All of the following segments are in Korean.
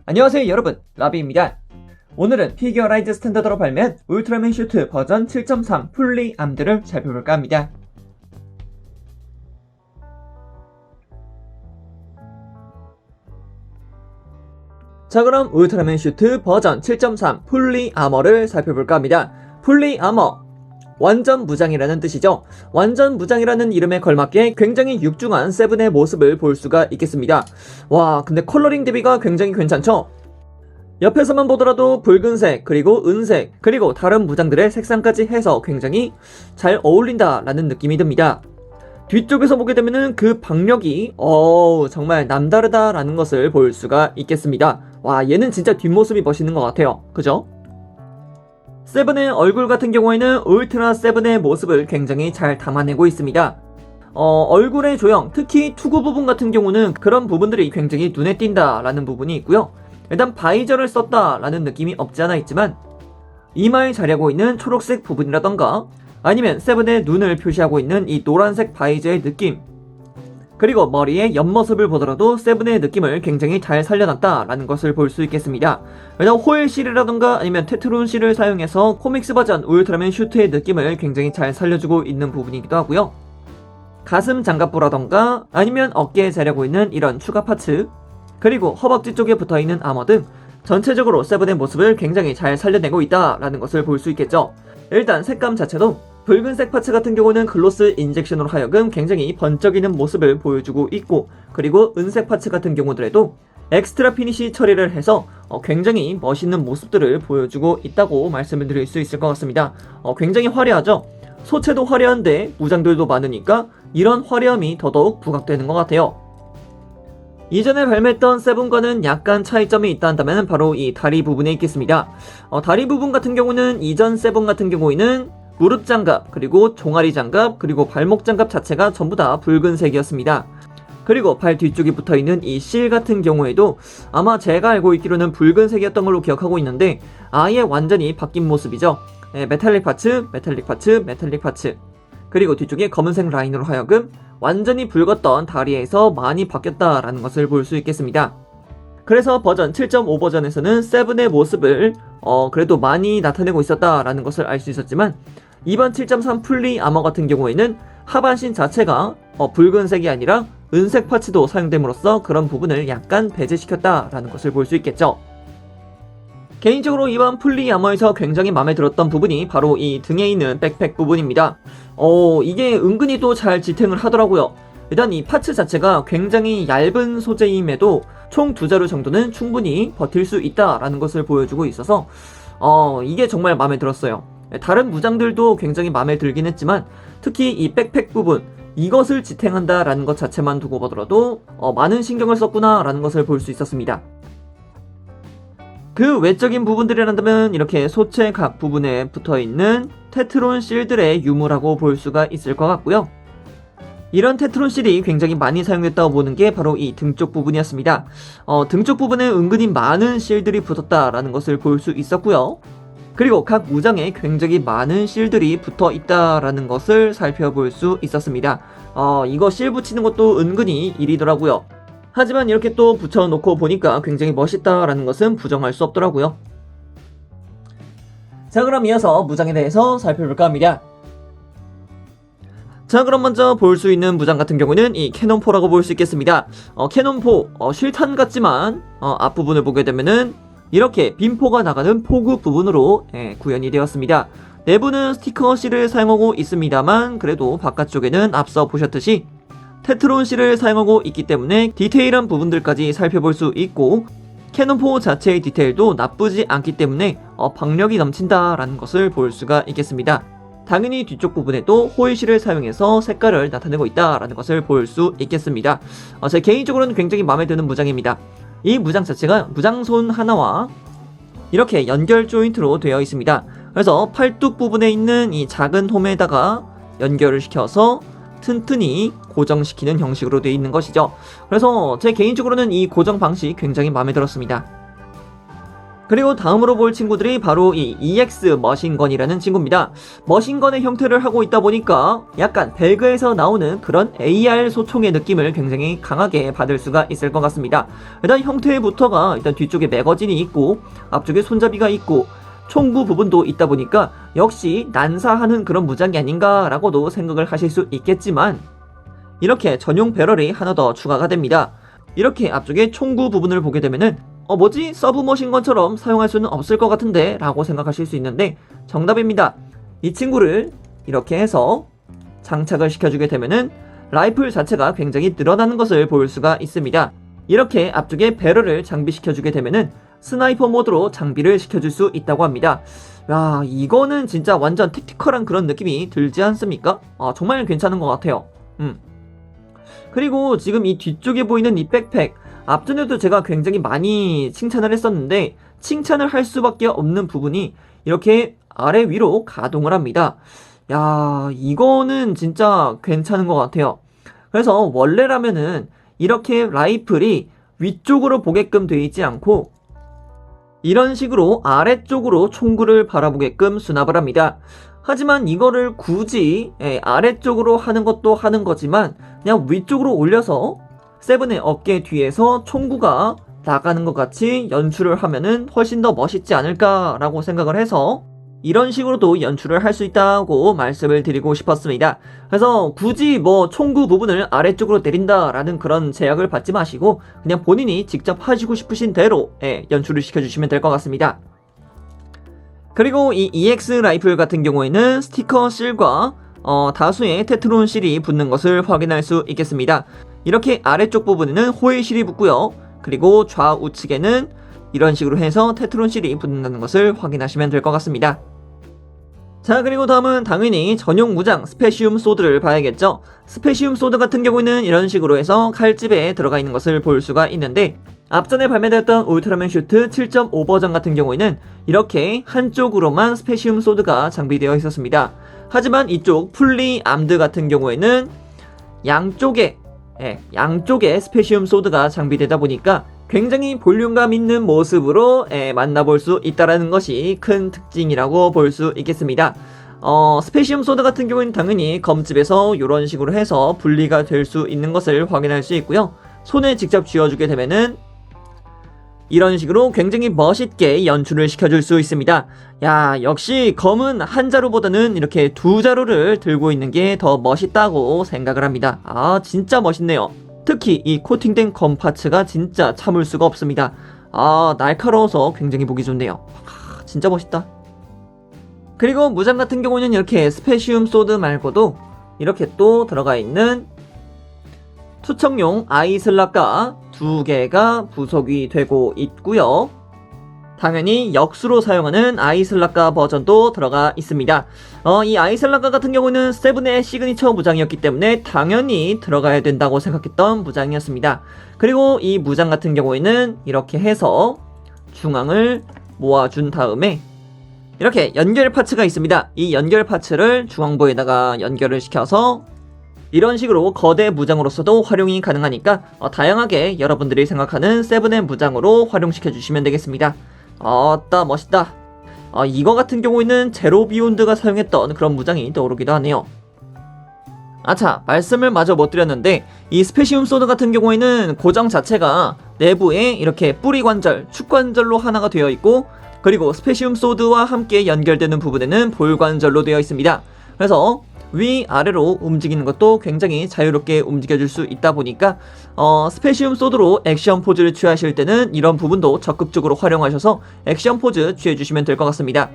안녕하세요 여러분, 라비입니다. 오늘은 피규어 라이즈 스탠다드로 발매한 울트라맨 슈트 버전 7.3 풀리 암들을 살펴볼까 합니다. 자, 그럼 울트라맨 슈트 버전 7.3 풀리 아머를 살펴볼까 합니다. 풀리 아머, 완전 무장이라는 뜻이죠. 완전 무장이라는 이름에 걸맞게 굉장히 육중한 세븐의 모습을 볼 수가 있겠습니다. 와, 근데 컬러링 대비가 굉장히 괜찮죠? 옆에서만 보더라도 붉은색, 그리고 은색, 그리고 다른 무장들의 색상까지 해서 굉장히 잘 어울린다라는 느낌이 듭니다. 뒤쪽에서 보게 되면은 그 박력이 정말 남다르다라는 것을 볼 수가 있겠습니다. 와, 얘는 진짜 뒷모습이 멋있는 것 같아요. 그죠? 세븐의 얼굴 같은 경우에는 울트라 세븐의 모습을 굉장히 잘 담아내고 있습니다. 얼굴의 조형, 특히 투구 부분 같은 경우는 그런 부분들이 굉장히 눈에 띈다라는 부분이 있고요. 일단 바이저를 썼다라는 느낌이 없지 않아 있지만 이마에 자리하고 있는 초록색 부분이라던가 아니면 세븐의 눈을 표시하고 있는 이 노란색 바이저의 느낌, 그리고 머리의 옆모습을 보더라도 세븐의 느낌을 굉장히 잘 살려놨다라는 것을 볼 수 있겠습니다. 일단 호일 실이라던가 아니면 테트론 실을 사용해서 코믹스 버전 울트라맨 슈트의 느낌을 굉장히 잘 살려주고 있는 부분이기도 하고요. 가슴 장갑부라던가 아니면 어깨에 자리하고 있는 이런 추가 파츠, 그리고 허벅지 쪽에 붙어있는 아머 등 전체적으로 세븐의 모습을 굉장히 잘 살려내고 있다라는 것을 볼 수 있겠죠. 일단 색감 자체도 붉은색 파츠 같은 경우는 글로스 인젝션으로 하여금 굉장히 번쩍이는 모습을 보여주고 있고, 그리고 은색 파츠 같은 경우들에도 엑스트라 피니시 처리를 해서 굉장히 멋있는 모습들을 보여주고 있다고 말씀을 드릴 수 있을 것 같습니다. 굉장히 화려하죠? 소체도 화려한데 무장들도 많으니까 이런 화려함이 더더욱 부각되는 것 같아요. 이전에 발매했던 세븐과는 약간 차이점이 있다 한다면 바로 이 다리 부분에 있겠습니다. 다리 부분 같은 경우는 이전 세븐 같은 경우에는 무릎 장갑, 그리고 종아리 장갑, 그리고 발목 장갑 자체가 전부 다 붉은색이었습니다. 그리고 발 뒤쪽에 붙어있는 이 실 같은 경우에도 아마 제가 알고 있기로는 붉은색이었던 걸로 기억하고 있는데 아예 완전히 바뀐 모습이죠. 메탈릭 파츠, 메탈릭 파츠, 메탈릭 파츠, 그리고 뒤쪽에 검은색 라인으로 하여금 완전히 붉었던 다리에서 많이 바뀌었다라는 것을 볼 수 있겠습니다. 그래서 버전 7.5 버전에서는 세븐의 모습을 그래도 많이 나타내고 있었다라는 것을 알 수 있었지만 이번 7.3 풀리 아머 같은 경우에는 하반신 자체가 붉은색이 아니라 은색 파츠도 사용됨으로써 그런 부분을 약간 배제시켰다라는 것을 볼 수 있겠죠. 개인적으로 이번 풀리 아머에서 굉장히 마음에 들었던 부분이 바로 이 등에 있는 백팩 부분입니다. 이게 은근히 또 잘 지탱을 하더라고요. 일단 이 파츠 자체가 굉장히 얇은 소재임에도 총 2자루 정도는 충분히 버틸 수 있다라는 것을 보여주고 있어서 이게 정말 마음에 들었어요. 다른 무장들도 굉장히 마음에 들긴 했지만 특히 이 백팩 부분, 이것을 지탱한다라는 것 자체만 두고 보더라도 많은 신경을 썼구나 라는 것을 볼 수 있었습니다. 그 외적인 부분들이란다면 이렇게 소체 각 부분에 붙어있는 테트론 실들의 유무라고 볼 수가 있을 것 같고요. 이런 테트론 실이 굉장히 많이 사용됐다고 보는 게 바로 이 등 쪽 부분이었습니다. 등 쪽 부분에 은근히 많은 실들이 붙었다라는 것을 볼 수 있었고요. 그리고 각 무장에 굉장히 많은 실들이 붙어 있다라는 것을 살펴볼 수 있었습니다. 이거 실 붙이는 것도 은근히 일이더라고요. 하지만 이렇게 또 붙여놓고 보니까 굉장히 멋있다라는 것은 부정할 수 없더라고요. 자, 그럼 이어서 무장에 대해서 살펴볼까 합니다. 자, 그럼 먼저 볼 수 있는 무장 같은 경우는 이 캐논포라고 볼 수 있겠습니다. 캐논포, 실탄 같지만 앞부분을 보게 되면은 이렇게 빈포가 나가는 포구 부분으로 구현이 되었습니다. 내부는 스티커 실을 사용하고 있습니다만 그래도 바깥쪽에는 앞서 보셨듯이 테트론 실을 사용하고 있기 때문에 디테일한 부분들까지 살펴볼 수 있고, 캐논포 자체의 디테일도 나쁘지 않기 때문에 박력이 넘친다라는 것을 볼 수가 있겠습니다. 당연히 뒤쪽 부분에도 호일 실을 사용해서 색깔을 나타내고 있다라는 것을 볼 수 있겠습니다. 제 개인적으로는 굉장히 마음에 드는 무장입니다. 이 무장 자체가 무장손 하나와 이렇게 연결 조인트로 되어 있습니다. 그래서 팔뚝 부분에 있는 이 작은 홈에다가 연결을 시켜서 튼튼히 고정시키는 형식으로 되어 있는 것이죠. 그래서 제 개인적으로는 이 고정 방식 굉장히 마음에 들었습니다. 그리고 다음으로 볼 친구들이 바로 이 EX 머신건이라는 친구입니다. 머신건의 형태를 하고 있다 보니까 약간 배그에서 나오는 그런 AR 소총의 느낌을 굉장히 강하게 받을 수가 있을 것 같습니다. 일단 형태부터가 일단 뒤쪽에 매거진이 있고 앞쪽에 손잡이가 있고 총구 부분도 있다 보니까 역시 난사하는 그런 무장이 아닌가라고도 생각을 하실 수 있겠지만 이렇게 전용 배럴이 하나 더 추가가 됩니다. 이렇게 앞쪽에 총구 부분을 보게 되면은 뭐지? 서브머신건처럼 사용할 수는 없을 것 같은데 라고 생각하실 수 있는데 정답입니다. 이 친구를 이렇게 해서 장착을 시켜주게 되면은 라이플 자체가 굉장히 늘어나는 것을 볼 수가 있습니다. 이렇게 앞쪽에 배럴을 장비시켜주게 되면은 스나이퍼 모드로 장비를 시켜줄 수 있다고 합니다. 야, 이거는 진짜 완전 택티컬한 그런 느낌이 들지 않습니까? 정말 괜찮은 것 같아요. 그리고 지금 이 뒤쪽에 보이는 이 백팩, 앞전에도 제가 굉장히 많이 칭찬을 했었는데 칭찬을 할 수밖에 없는 부분이 이렇게 아래 위로 가동을 합니다. 야, 이거는 진짜 괜찮은 것 같아요. 그래서 원래라면은 이렇게 라이플이 위쪽으로 보게끔 되어 있지 않고 이런 식으로 아래쪽으로 총구를 바라보게끔 수납을 합니다. 하지만 이거를 굳이 아래쪽으로 하는 것도 하는 거지만 그냥 위쪽으로 올려서 세븐의 어깨 뒤에서 총구가 나가는 것 같이 연출을 하면은 훨씬 더 멋있지 않을까라고 생각을 해서 이런 식으로도 연출을 할 수 있다고 말씀을 드리고 싶었습니다. 그래서 굳이 뭐 총구 부분을 아래쪽으로 내린다라는 그런 제약을 받지 마시고 그냥 본인이 직접 하시고 싶으신 대로 연출을 시켜주시면 될 것 같습니다. 그리고 이 EX 라이플 같은 경우에는 스티커 실과 다수의 테트론 실이 붙는 것을 확인할 수 있겠습니다. 이렇게 아래쪽 부분에는 호일 실이 붙고요. 그리고 좌우측에는 이런 식으로 해서 테트론 실이 붙는다는 것을 확인하시면 될 것 같습니다. 자, 그리고 다음은 당연히 전용 무장 스페시움 소드를 봐야겠죠. 스페시움 소드 같은 경우에는 이런 식으로 해서 칼집에 들어가 있는 것을 볼 수가 있는데 앞전에 발매되었던 울트라맨 슈트 7.5 버전 같은 경우에는 이렇게 한쪽으로만 스페시움 소드가 장비되어 있었습니다. 하지만 이쪽 풀리 암드 같은 경우에는 양쪽에 스페시움 소드가 장비되다 보니까 굉장히 볼륨감 있는 모습으로 만나볼 수 있다는 것이 큰 특징이라고 볼 수 있겠습니다. 스페시움 소드 같은 경우는 당연히 검집에서 이런 식으로 해서 분리가 될 수 있는 것을 확인할 수 있고요. 손에 직접 쥐어주게 되면은 이런 식으로 굉장히 멋있게 연출을 시켜줄 수 있습니다. 야, 역시 검은 한 자루보다는 이렇게 두 자루를 들고 있는 게 더 멋있다고 생각을 합니다. 진짜 멋있네요. 특히 이 코팅된 검 파츠가 진짜 참을 수가 없습니다. 날카로워서 굉장히 보기 좋네요. 진짜 멋있다. 그리고 무장 같은 경우는 이렇게 스페시움 소드 말고도 이렇게 또 들어가 있는 투척용 아이슬락가 2개가 부속이 되고 있고요. 당연히 역수로 사용하는 아이슬락가 버전도 들어가 있습니다. 이 아이슬락가 같은 경우는 세븐의 시그니처 무장이었기 때문에 당연히 들어가야 된다고 생각했던 무장이었습니다. 그리고 이 무장 같은 경우에는 이렇게 해서 중앙을 모아준 다음에 이렇게 연결 파츠가 있습니다. 이 연결 파츠를 중앙부에다가 연결을 시켜서 이런 식으로 거대 무장으로서도 활용이 가능하니까 다양하게 여러분들이 생각하는 세븐의 무장으로 활용시켜 주시면 되겠습니다. 멋있다. 이거 같은 경우에는 제로 비욘드가 사용했던 그런 무장이 떠오르기도 하네요. 말씀을 마저 못 드렸는데 이 스페시움 소드 같은 경우에는 고정 자체가 내부에 이렇게 뿌리 관절, 축 관절로 하나가 되어 있고 그리고 스페시움 소드와 함께 연결되는 부분에는 볼 관절로 되어 있습니다. 그래서 위아래로 움직이는 것도 굉장히 자유롭게 움직여줄 수 있다 보니까 스페시움 소드로 액션 포즈를 취하실 때는 이런 부분도 적극적으로 활용하셔서 액션 포즈 취해주시면 될 것 같습니다.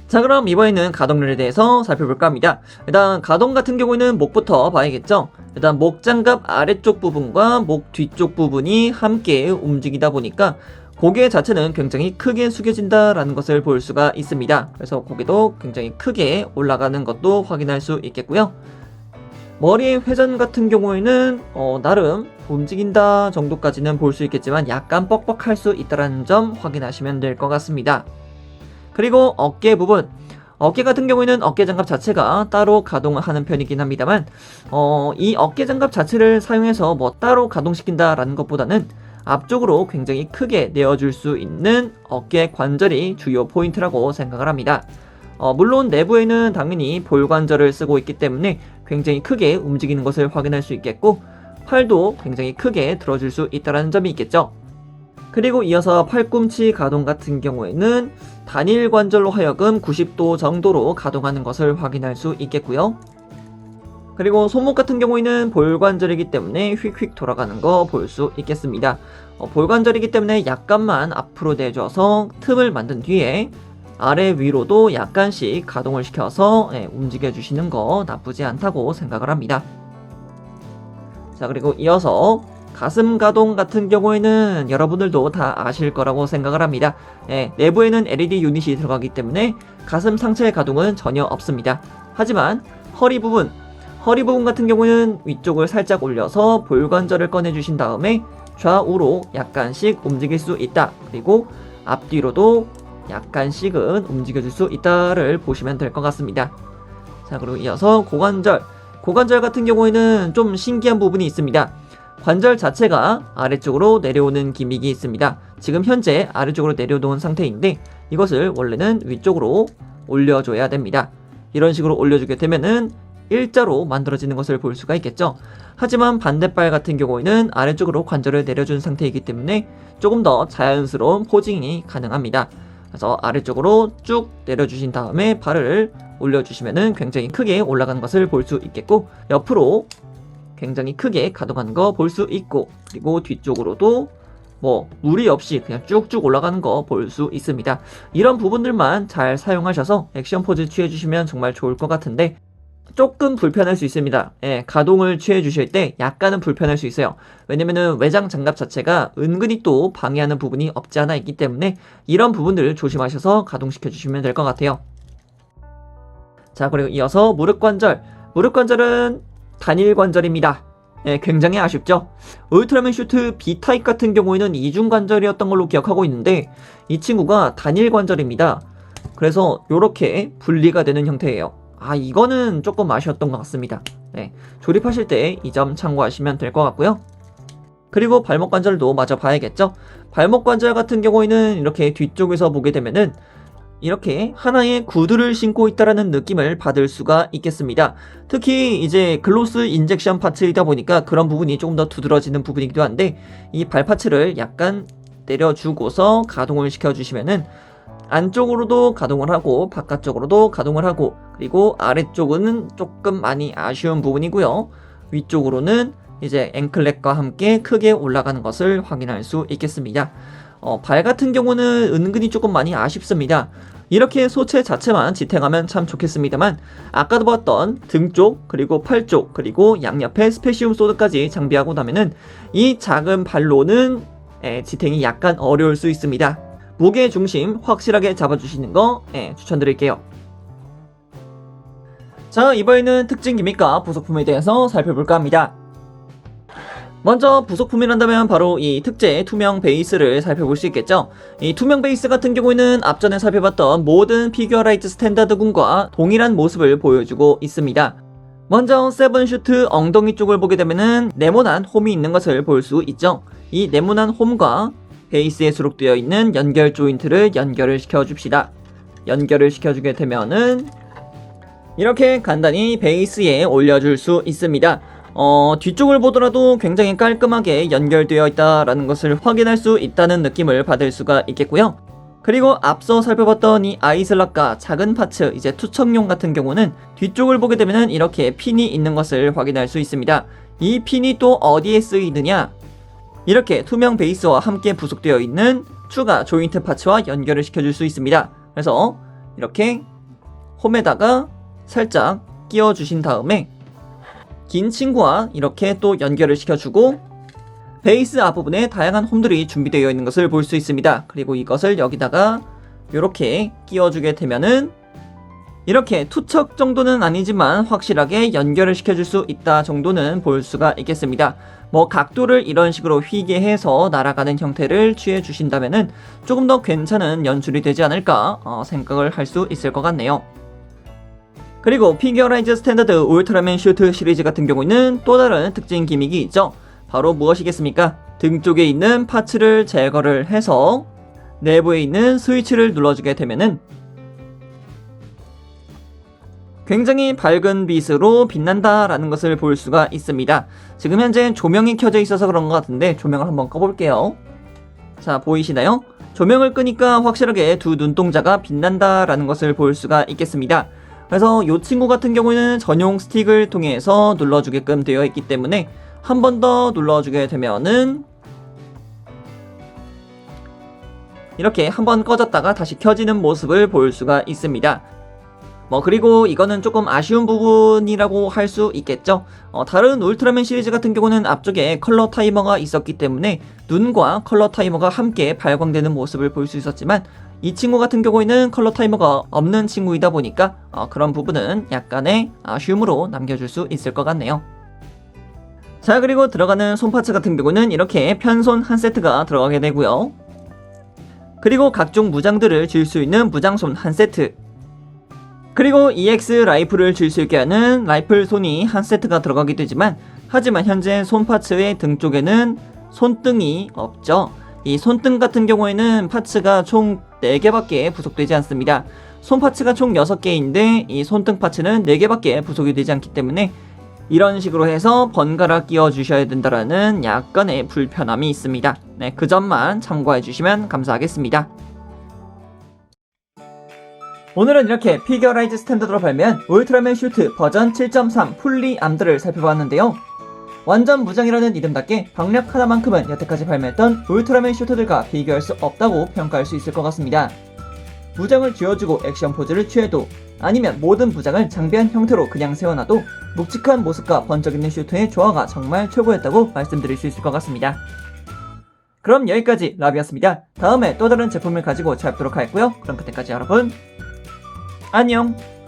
자, 그럼 이번에는 가동률에 대해서 살펴볼까 합니다. 일단 가동 같은 경우에는 목부터 봐야겠죠. 일단 목 장갑 아래쪽 부분과 목 뒤쪽 부분이 함께 움직이다 보니까 고개 자체는 굉장히 크게 숙여진다라는 것을 볼 수가 있습니다. 그래서 고개도 굉장히 크게 올라가는 것도 확인할 수 있겠고요. 머리의 회전 같은 경우에는 나름 움직인다 정도까지는 볼 수 있겠지만 약간 뻑뻑할 수 있다는 점 확인하시면 될 것 같습니다. 그리고 어깨 부분, 어깨 같은 경우에는 어깨 장갑 자체가 따로 가동을 하는 편이긴 합니다만 이 어깨 장갑 자체를 사용해서 뭐 따로 가동시킨다라는 것보다는 앞쪽으로 굉장히 크게 내어줄 수 있는 어깨 관절이 주요 포인트라고 생각을 합니다. 물론 내부에는 당연히 볼 관절을 쓰고 있기 때문에 굉장히 크게 움직이는 것을 확인할 수 있겠고, 팔도 굉장히 크게 들어줄 수 있다는 점이 있겠죠. 그리고 이어서 팔꿈치 가동 같은 경우에는 단일 관절로 하여금 90도 정도로 가동하는 것을 확인할 수 있겠고요. 그리고 손목 같은 경우에는 볼 관절이기 때문에 휙휙 돌아가는 거 볼 수 있겠습니다. 볼 관절이기 때문에 약간만 앞으로 내줘서 틈을 만든 뒤에 아래 위로도 약간씩 가동을 시켜서 움직여 주시는 거 나쁘지 않다고 생각을 합니다. 자, 그리고 이어서 가슴 가동 같은 경우에는 여러분들도 다 아실 거라고 생각을 합니다. 내부에는 LED 유닛이 들어가기 때문에 가슴 상체 가동은 전혀 없습니다. 하지만 허리 부분 같은 경우는 위쪽을 살짝 올려서 볼관절을 꺼내주신 다음에 좌우로 약간씩 움직일 수 있다. 그리고 앞뒤로도 약간씩은 움직여줄 수 있다를 보시면 될 것 같습니다. 자, 그리고 이어서 고관절 같은 경우에는 좀 신기한 부분이 있습니다. 관절 자체가 아래쪽으로 내려오는 기믹이 있습니다. 지금 현재 아래쪽으로 내려놓은 상태인데 이것을 원래는 위쪽으로 올려줘야 됩니다. 이런 식으로 올려주게 되면은 일자로 만들어지는 것을 볼 수가 있겠죠. 하지만 반대발 같은 경우에는 아래쪽으로 관절을 내려준 상태이기 때문에 조금 더 자연스러운 포징이 가능합니다. 그래서 아래쪽으로 쭉 내려주신 다음에 발을 올려주시면은 굉장히 크게 올라가는 것을 볼 수 있겠고, 옆으로 굉장히 크게 가동하는 거 볼 수 있고, 그리고 뒤쪽으로도 무리 없이 그냥 쭉쭉 올라가는 거 볼 수 있습니다. 이런 부분들만 잘 사용하셔서 액션 포즈 취해주시면 정말 좋을 것 같은데, 조금 불편할 수 있습니다. 가동을 취해주실 때 약간은 불편할 수 있어요. 왜냐면은 외장 장갑 자체가 은근히 또 방해하는 부분이 없지 않아 있기 때문에 이런 부분들 조심하셔서 가동시켜주시면 될 것 같아요. 자, 그리고 이어서 무릎관절은 단일 관절입니다. 굉장히 아쉽죠? 울트라맨 슈트 B타입 같은 경우에는 이중관절이었던 걸로 기억하고 있는데 이 친구가 단일 관절입니다. 그래서 이렇게 분리가 되는 형태예요. 이거는 조금 아쉬웠던 것 같습니다. 조립하실 때 이 점 참고하시면 될 것 같고요. 그리고 발목 관절도 마저 봐야겠죠? 발목 관절 같은 경우에는 이렇게 뒤쪽에서 보게 되면은 이렇게 하나의 구두를 신고 있다라는 느낌을 받을 수가 있겠습니다. 특히 이제 글로스 인젝션 파츠이다 보니까 그런 부분이 조금 더 두드러지는 부분이기도 한데, 이 발 파츠를 약간 내려주고서 가동을 시켜주시면은 안쪽으로도 가동을 하고 바깥쪽으로도 가동을 하고, 그리고 아래쪽은 조금 많이 아쉬운 부분이고요. 위쪽으로는 이제 앵클렛과 함께 크게 올라가는 것을 확인할 수 있겠습니다. 발 같은 경우는 은근히 조금 많이 아쉽습니다. 이렇게 소체 자체만 지탱하면 참 좋겠습니다만, 아까도 봤던 등 쪽, 그리고 팔 쪽, 그리고 양옆에 스페시움 소드까지 장비하고 나면은 이 작은 발로는 지탱이 약간 어려울 수 있습니다. 무게 중심 확실하게 잡아주시는 거 추천드릴게요. 자, 이번에는 특징 기믹과 부속품에 대해서 살펴볼까 합니다. 먼저 부속품이란다면 바로 이 특제 투명 베이스를 살펴볼 수 있겠죠. 이 투명 베이스 같은 경우에는 앞전에 살펴봤던 모든 피규어라이트 스탠다드군과 동일한 모습을 보여주고 있습니다. 먼저 세븐슈트 엉덩이 쪽을 보게 되면은 네모난 홈이 있는 것을 볼 수 있죠. 이 네모난 홈과 베이스에 수록되어 있는 연결 조인트를 연결을 시켜줍시다. 연결을 시켜주게 되면은 이렇게 간단히 베이스에 올려줄 수 있습니다. 뒤쪽을 보더라도 굉장히 깔끔하게 연결되어 있다라는 것을 확인할 수 있다는 느낌을 받을 수가 있겠고요. 그리고 앞서 살펴봤던 이 아이슬락과 작은 파츠, 이제 투척용 같은 경우는 뒤쪽을 보게 되면 이렇게 핀이 있는 것을 확인할 수 있습니다. 이 핀이 또 어디에 쓰이느냐? 이렇게 투명 베이스와 함께 부속되어 있는 추가 조인트 파츠와 연결을 시켜줄 수 있습니다. 그래서 이렇게 홈에다가 살짝 끼워주신 다음에 긴 친구와 이렇게 또 연결을 시켜주고, 베이스 앞부분에 다양한 홈들이 준비되어 있는 것을 볼 수 있습니다. 그리고 이것을 여기다가 이렇게 끼워주게 되면은 이렇게 투척 정도는 아니지만 확실하게 연결을 시켜줄 수 있다 정도는 볼 수가 있겠습니다. 각도를 이런 식으로 휘게 해서 날아가는 형태를 취해 주신다면은 조금 더 괜찮은 연출이 되지 않을까 생각을 할 수 있을 것 같네요. 그리고 피규어라이즈 스탠다드 울트라맨 슈트 시리즈 같은 경우에는 또 다른 특징 기믹이 있죠. 바로 무엇이겠습니까? 등 쪽에 있는 파츠를 제거를 해서 내부에 있는 스위치를 눌러주게 되면은 굉장히 밝은 빛으로 빛난다라는 것을 볼 수가 있습니다. 지금 현재 조명이 켜져 있어서 그런 것 같은데 조명을 한번 꺼볼게요. 자, 보이시나요? 조명을 끄니까 확실하게 두 눈동자가 빛난다라는 것을 볼 수가 있겠습니다. 그래서 이 친구 같은 경우에는 전용 스틱을 통해서 눌러주게끔 되어 있기 때문에 한 번 더 눌러주게 되면은 이렇게 한번 꺼졌다가 다시 켜지는 모습을 볼 수가 있습니다. 그리고 이거는 조금 아쉬운 부분이라고 할 수 있겠죠. 다른 울트라맨 시리즈 같은 경우는 앞쪽에 컬러 타이머가 있었기 때문에 눈과 컬러 타이머가 함께 발광되는 모습을 볼 수 있었지만 이 친구 같은 경우에는 컬러 타이머가 없는 친구이다 보니까 그런 부분은 약간의 아쉬움으로 남겨줄 수 있을 것 같네요. 자, 그리고 들어가는 손 파츠 같은 경우는 이렇게 편손 한 세트가 들어가게 되고요. 그리고 각종 무장들을 줄 수 있는 무장손 한 세트, 그리고 EX 라이플을 줄 수 있게 하는 라이플 손이 한 세트가 들어가게 되지만 하지만 현재 손 파츠의 등 쪽에는 손등이 없죠. 이 손등 같은 경우에는 파츠가 총 4개밖에 부속되지 않습니다. 손 파츠가 총 6개인데 이 손등 파츠는 4개밖에 부속이 되지 않기 때문에 이런 식으로 해서 번갈아 끼워 주셔야 된다라는 약간의 불편함이 있습니다. 네, 그 점만 참고해 주시면 감사하겠습니다. 오늘은 이렇게 피규어라이즈 스탠더드로 발매한 울트라맨 슈트 버전 7.3 풀리 암드를 살펴봤는데요. 완전 무장이라는 이름답게 박력 하나만큼은 여태까지 발매했던 울트라맨 슈트들과 비교할 수 없다고 평가할 수 있을 것 같습니다. 무장을 쥐어주고 액션 포즈를 취해도 아니면 모든 무장을 장비한 형태로 그냥 세워놔도 묵직한 모습과 번쩍 있는 슈트의 조화가 정말 최고였다고 말씀드릴 수 있을 것 같습니다. 그럼 여기까지 라비였습니다. 다음에 또 다른 제품을 가지고 찾아뵙도록 하겠고요. 그럼 그때까지 여러분 안녕!